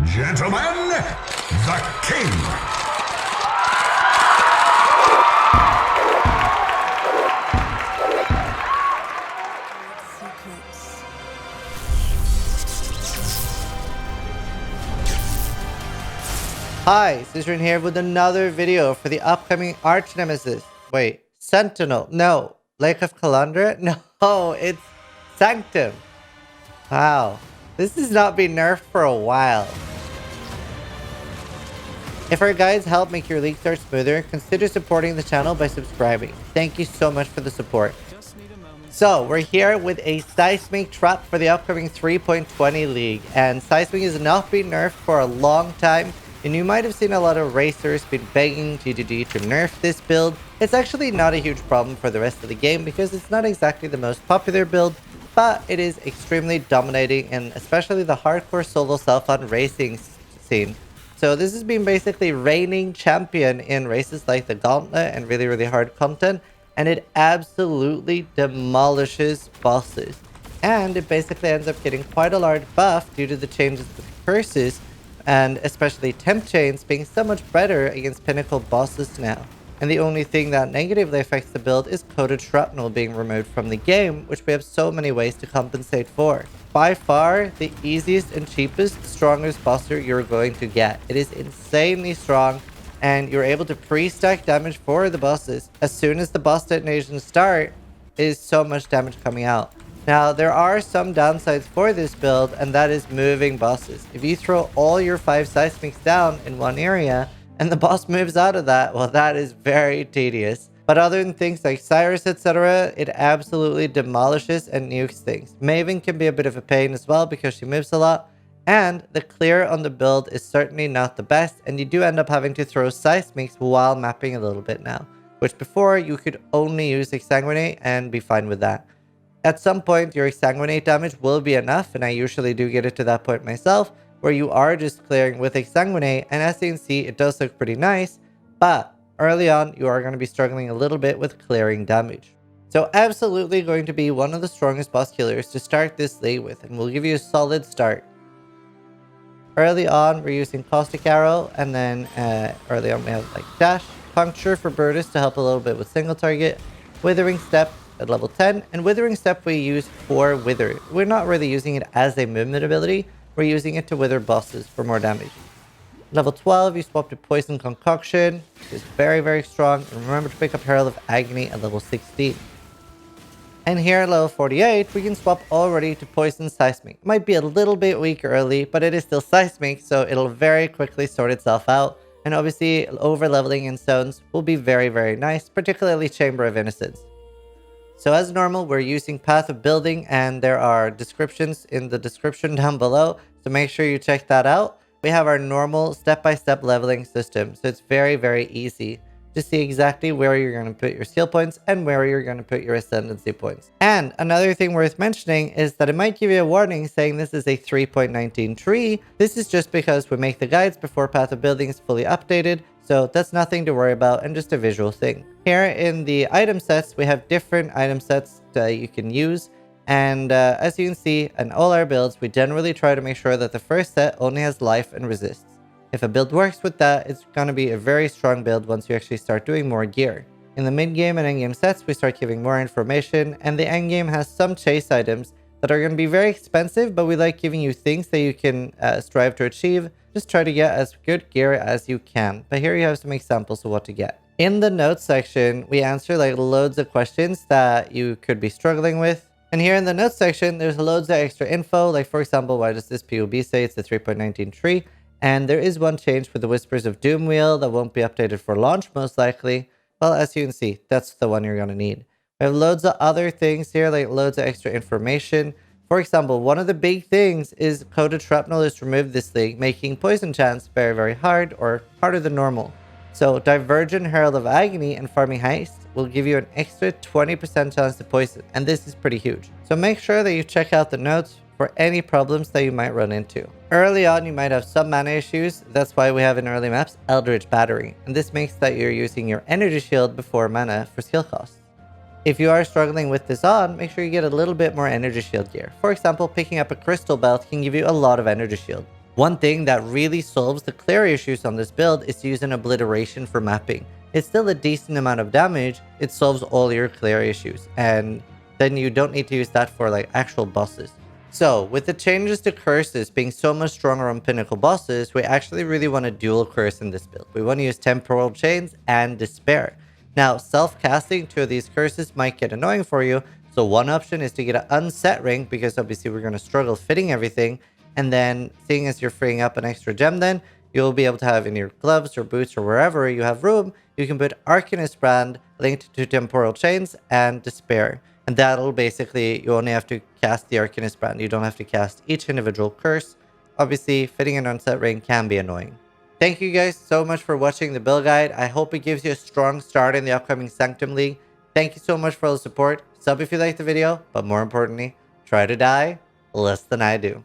Gentlemen, the king. Hi, Zizaran here with another video for the upcoming Arch Nemesis. Wait, Sentinel? No. Lake of Calandra? No, it's Sanctum. Wow, this has not been nerfed for a while. If our guides help make your Leaguestarter smoother, consider supporting the channel by subscribing. Thank you so much for the support. So, we're here with a Seismic Trap for the upcoming 3.20 League, and Seismic has not been nerfed for a long time. And you might have seen a lot of racers been begging GGG to nerf this build. It's actually not a huge problem for the rest of the game because it's not exactly the most popular build, but it is extremely dominating in especially the hardcore solo self-on racing scene. So this has been basically reigning champion in races like the Gauntlet and really hard content, and it absolutely demolishes bosses. And it basically ends up getting quite a large buff due to the changes to the curses, and especially temp chains being so much better against pinnacle bosses now. And the only thing that negatively affects the build is coded shrapnel being removed from the game, which we have so many ways to compensate for. By far, the easiest and cheapest, strongest bosser you're going to get. It is insanely strong, and you're able to pre-stack damage for the bosses. As soon as the boss detonations start, is so much damage coming out. Now, there are some downsides for this build, and that is moving bosses. If you throw all your 5 seismics down in one area, and the boss moves out of that, well, that is very tedious. But other than things like Cyrus, etc., it absolutely demolishes and nukes things. Maven can be a bit of a pain as well because she moves a lot, and the clear on the build is certainly not the best, and you do end up having to throw seismics while mapping a little bit now, which before you could only use Exsanguinate and be fine with that. At some point, your Exsanguinate damage will be enough, and I usually do get it to that point myself, where you are just clearing with Exsanguinate, and as you can see, it does look pretty nice, but early on, you are going to be struggling a little bit with clearing damage. So absolutely going to be one of the strongest boss killers to start this league with, and we'll give you a solid start. Early on, we're using Caustic Arrow, and then early on we have like Dash, Puncture for Brutus to help a little bit with single target, Withering Step at level 10, and Withering Step we use for Wither. We're not really using it as a movement ability, we're using it to wither bosses for more damage. Level 12, you swap to Poison Concoction, which is very strong, and remember to pick up Herald of Agony at level 16. And here at level 48, we can swap already to Poison Seismic. It might be a little bit weak early, but it is still Seismic, so it'll very quickly sort itself out. And obviously, over-leveling in zones will be very nice, particularly Chamber of Innocence. So as normal, we're using Path of Building, and there are descriptions in the description down below, so make sure you check that out. We have our normal step-by-step leveling system, so it's very easy to see exactly where you're going to put your skill points and where you're going to put your ascendancy points. And another thing worth mentioning is that it might give you a warning saying this is a 3.19 tree. This is just because we make the guides before Path of Building is fully updated, so that's nothing to worry about and just a visual thing. Here in the item sets, we have different item sets that you can use. And as you can see, in all our builds, we generally try to make sure that the first set only has life and resists. If a build works with that, it's going to be a very strong build once you actually start doing more gear. In the mid-game and endgame sets, we start giving more information, and the endgame has some chase items that are going to be very expensive, but we like giving you things that you can strive to achieve. Just try to get as good gear as you can. But here you have some examples of what to get. In the notes section, we answer like loads of questions that you could be struggling with. And here in the notes section, there's loads of extra info. Like for example, why does this PoB say it's the 3.19 tree? And there is one change with the Whispers of Doom wheel that won't be updated for launch most likely. Well, as you can see, that's the one you're going to need. We have loads of other things here, like loads of extra information. For example, one of the big things is coded shrapnel is removed this league, making poison chance very hard, or harder than normal. So Divergent Herald of Agony and Farming Heist will give you an extra 20% chance to poison, and this is pretty huge. So make sure that you check out the notes for any problems that you might run into. Early on, you might have some mana issues. That's why we have in early maps Eldritch Battery, and this makes that you're using your energy shield before mana for skill costs. If you are struggling with this on, make sure you get a little bit more energy shield gear. For example, picking up a crystal belt can give you a lot of energy shield. One thing that really solves the clear issues on this build is to use an obliteration for mapping. It's still a decent amount of damage, it solves all your clear issues, and then you don't need to use that for like actual bosses. So, with the changes to curses being so much stronger on pinnacle bosses, we actually really want to dual curse in this build. We want to use Temporal Chains and Despair. Now, self-casting 2 of these curses might get annoying for you, so one option is to get an unset ring, because obviously we're going to struggle fitting everything, and then seeing as you're freeing up an extra gem then, you'll be able to have in your gloves or boots or wherever you have room, you can put Arcanist Brand linked to Temporal Chains and Despair. And that'll basically, you only have to cast the Arcanist Brand. You don't have to cast each individual curse. Obviously, fitting an unset ring can be annoying. Thank you guys so much for watching the build guide. I hope it gives you a strong start in the upcoming Sanctum League. Thank you so much for all the support. Sub if you liked the video, but more importantly, try to die less than I do.